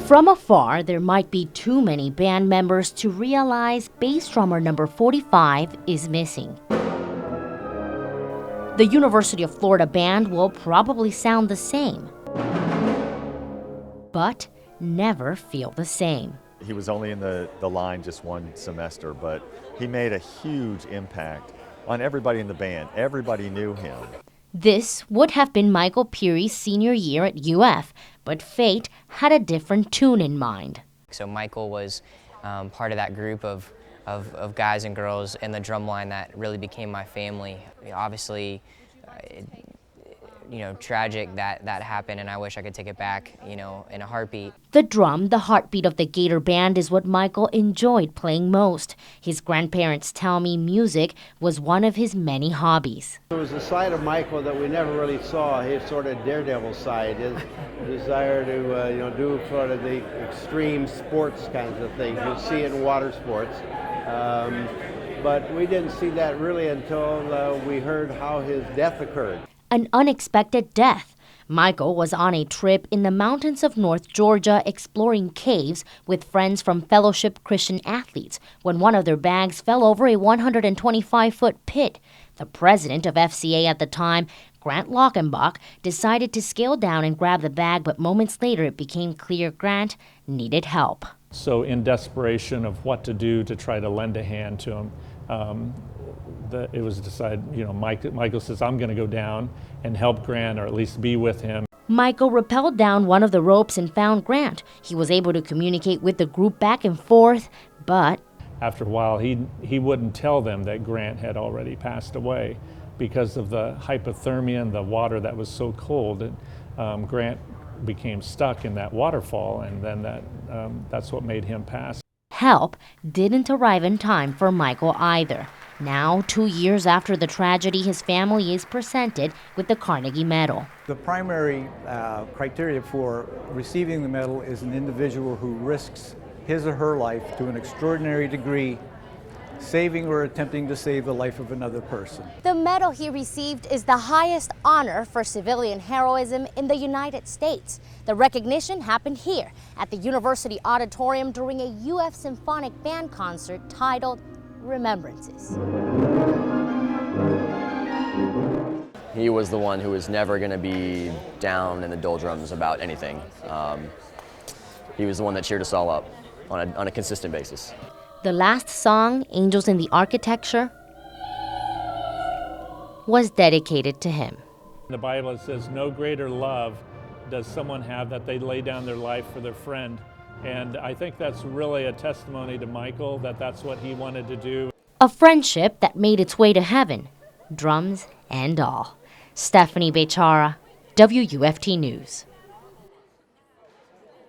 From afar, there might be too many band members to realize bass drummer number 45 is missing. The University of Florida band will probably sound the same, but never feel the same. He was only in the line just one semester, but he made a huge impact on everybody in the band. Everybody knew him. This would have been Michael Pirie's senior year at UF, but fate had a different tune in mind. So Michael was part of that group of guys and girls in the drum line that really became my family. Obviously, tragic that happened, and I wish I could take it back, in a heartbeat. The drum, the heartbeat of the Gator Band, is what Michael enjoyed playing most. His grandparents tell me music was one of his many hobbies. It was a side of Michael that we never really saw, his sort of daredevil side, his desire to do sort of the extreme sports kinds of things. You'll see it in water sports. But we didn't see that really until we heard how his death occurred. An unexpected death. Michael was on a trip in the mountains of North Georgia exploring caves with friends from Fellowship Christian Athletes when one of their bags fell over a 125-foot pit. The president of FCA at the time, Grant Lockenbach, decided to scale down and grab the bag, but moments later it became clear Grant needed help. So in desperation of what to do to try to lend a hand to him, it was decided, Michael says, I'm going to go down and help Grant, or at least be with him. Michael rappelled down one of the ropes and found Grant. He was able to communicate with the group back and forth, but after a while, he wouldn't tell them that Grant had already passed away because of the hypothermia and the water that was so cold. And Grant became stuck in that waterfall, and then that's what made him pass. Help didn't arrive in time for Michael either. Now, 2 years after the tragedy, his family is presented with the Carnegie Medal. The primary criteria for receiving the medal is an individual who risks his or her life to an extraordinary degree, saving or attempting to save the life of another person. The medal he received is the highest honor for civilian heroism in the United States. The recognition happened here at the University Auditorium during a UF Symphonic Band concert titled Remembrances. He was the one who was never going to be down in the doldrums about anything. He was the one that cheered us all up on a consistent basis. The last song, Angels in the Architecture, was dedicated to him. In the Bible it says, no greater love does someone have that they lay down their life for their friend. And I think that's really a testimony to Michael, that that's what he wanted to do. A friendship that made its way to heaven, drums and all. Stephanie Bechara, WUFT News.